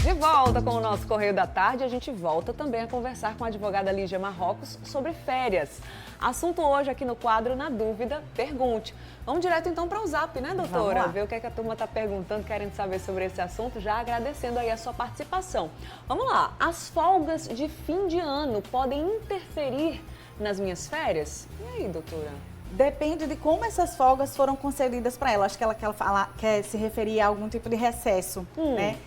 De volta com o nosso Correio da Tarde, a gente volta também a conversar com a advogada Lígia Marrocos sobre férias. Assunto hoje aqui no quadro Na Dúvida, Pergunte. Vamos direto então para o Zap, né, doutora? Ver o que a turma está perguntando, querendo saber sobre esse assunto, já agradecendo aí a sua participação. Vamos lá, as folgas de fim de ano podem interferir nas minhas férias? E aí, doutora? Depende de como essas folgas foram concedidas para ela. Acho que ela quer se referir a algum tipo de recesso, né?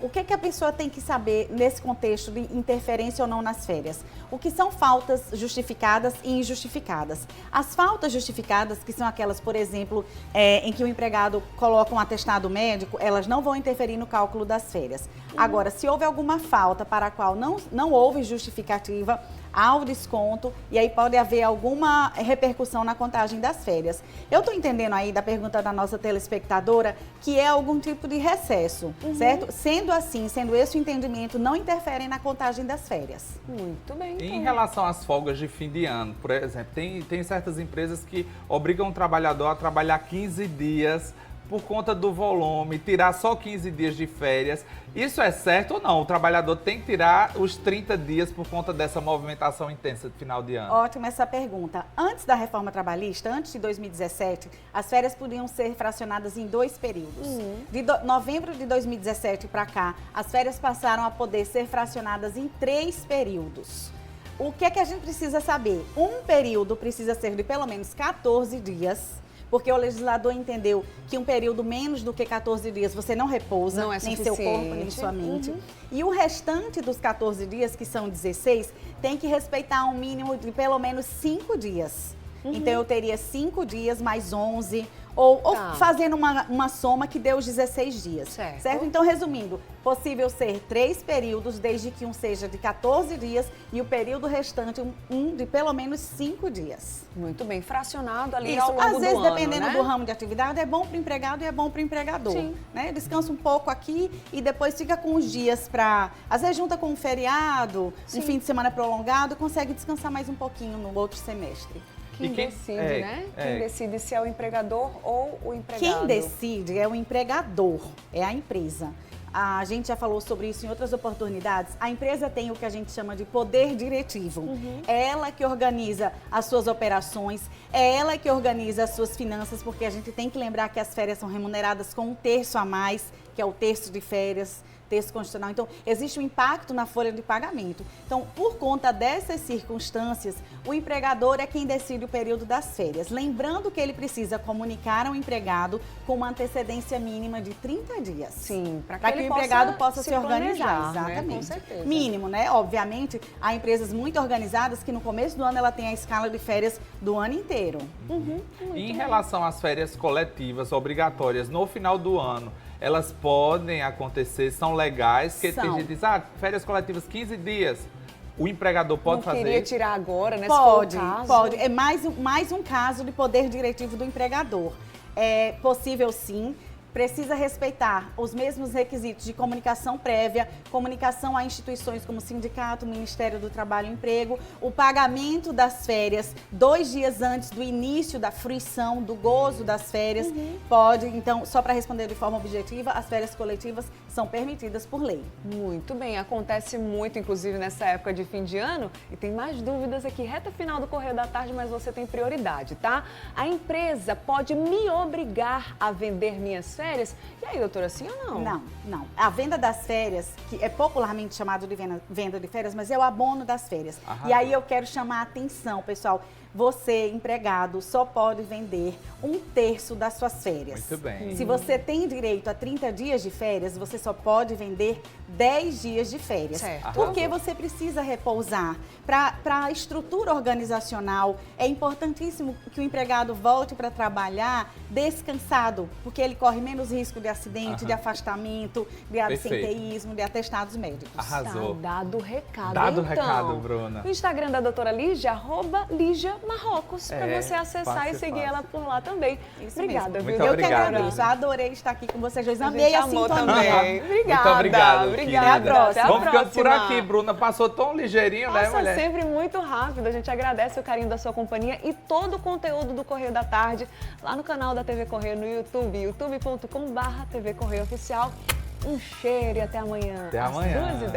O que a pessoa tem que saber nesse contexto de interferência ou não nas férias? O que são faltas justificadas e injustificadas? As faltas justificadas, que são aquelas, por exemplo, em que o empregado coloca um atestado médico, elas não vão interferir no cálculo das férias. Agora, se houve alguma falta para a qual não houve justificativa, há o desconto e aí pode haver alguma repercussão na contagem das férias. Eu estou entendendo aí da pergunta da nossa telespectadora que é algum tipo de recesso, certo? Sendo assim, sendo esse o entendimento, não interferem na contagem das férias. Muito bem. Então. Em relação às folgas de fim de ano, por exemplo, tem certas empresas que obrigam o trabalhador a trabalhar 15 dias por conta do volume, tirar só 15 dias de férias. Isso é certo ou não? O trabalhador tem que tirar os 30 dias por conta dessa movimentação intensa de final de ano? Ótima essa pergunta. Antes da reforma trabalhista, antes de 2017, as férias podiam ser fracionadas em 2 períodos. De novembro de 2017 para cá, as férias passaram a poder ser fracionadas em 3 períodos. O que é que a gente precisa saber? Um período precisa ser de pelo menos 14 dias, porque o legislador entendeu que um período menos do que 14 dias você não repousa, não é nem seu corpo, nem sua mente. E o restante dos 14 dias, que são 16, tem que respeitar um mínimo de pelo menos 5 dias. Então eu teria 5 dias mais 11, ou fazendo uma soma que dê os 16 dias. Certo? Então, resumindo, possível ser 3 períodos, desde que um seja de 14 dias e o período restante um de pelo menos 5 dias. Muito bem, fracionado ali Isso, ao longo do ano, às vezes, dependendo né? do ramo de atividade, é bom para o empregado e é bom para o empregador. Sim. Né? Descansa um pouco aqui e depois fica com os dias para... Às vezes junta com um feriado, um fim de semana prolongado, consegue descansar mais um pouquinho no outro semestre. Quem decide, né? Quem decide se é o empregador ou o empregado? Quem decide é o empregador, é a empresa. A gente já falou sobre isso em outras oportunidades. A empresa tem o que a gente chama de poder diretivo. É ela que organiza as suas operações, é ela que organiza as suas finanças, porque a gente tem que lembrar que as férias são remuneradas com 1/3 a mais, que é o terço de férias, terço constitucional. Então, existe um impacto na folha de pagamento. Então, por conta dessas circunstâncias, o empregador é quem decide o período das férias. Lembrando que ele precisa comunicar ao empregado com uma antecedência mínima de 30 dias. Sim, para que o empregado possa se organizar. Exatamente. Exatamente. Com certeza. Mínimo, né? Obviamente, há empresas muito organizadas que no começo do ano ela tem a escala de férias do ano inteiro. Em relação às férias coletivas obrigatórias no final do ano, elas podem acontecer, são legais, porque tem gente que diz, férias coletivas 15 dias, o empregador pode fazer? Não queria tirar agora, né? Pode, se for o caso. pode. É mais um caso de poder diretivo do empregador. É possível sim. Precisa respeitar os mesmos requisitos de comunicação prévia, comunicação a instituições como sindicato, Ministério do Trabalho e Emprego, o pagamento das férias 2 dias antes do início da fruição, do gozo das férias. Pode, então, só para responder de forma objetiva, as férias coletivas são permitidas por lei. Muito bem, acontece muito, inclusive nessa época de fim de ano. E tem mais dúvidas aqui, reta final do Correio da Tarde, mas você tem prioridade, tá? A empresa pode me obrigar a vender minhas férias? E aí, doutora, sim ou não? Não. A venda das férias, que é popularmente chamado de venda de férias, mas é o abono das férias. E aí eu quero chamar a atenção, pessoal. Você, empregado, só pode vender 1/3 das suas férias. Muito bem. Se você tem direito a 30 dias de férias, você só pode vender 10 dias de férias. Certo. Porque você precisa repousar. Para a estrutura organizacional, é importantíssimo que o empregado volte para trabalhar descansado, porque ele corre menos risco de acidente, de afastamento, de absenteísmo, de atestados médicos. Arrasou. Tá dado o recado. Dado o então, recado, Bruna. O Instagram da doutora Lígia, @Lígia Marrocos, para você acessar e seguir ela por lá também. Isso Obrigada, mesmo. viu? Muito Eu obrigado. que agradeço. Adorei estar aqui com vocês dois. A Amei gente a amou sintonia. também. Obrigada. Muito obrigado, Obrigada. querida. Até a Vamos ficando por próxima. aqui, Bruna. Passou tão ligeirinho, né, Passa mulher? sempre muito rápido. A gente agradece o carinho da sua companhia e todo o conteúdo do Correio da Tarde lá no canal da TV Correio no YouTube, youtube.com/TV Correio Oficial. Um cheiro e até amanhã. Até às amanhã. 2h10.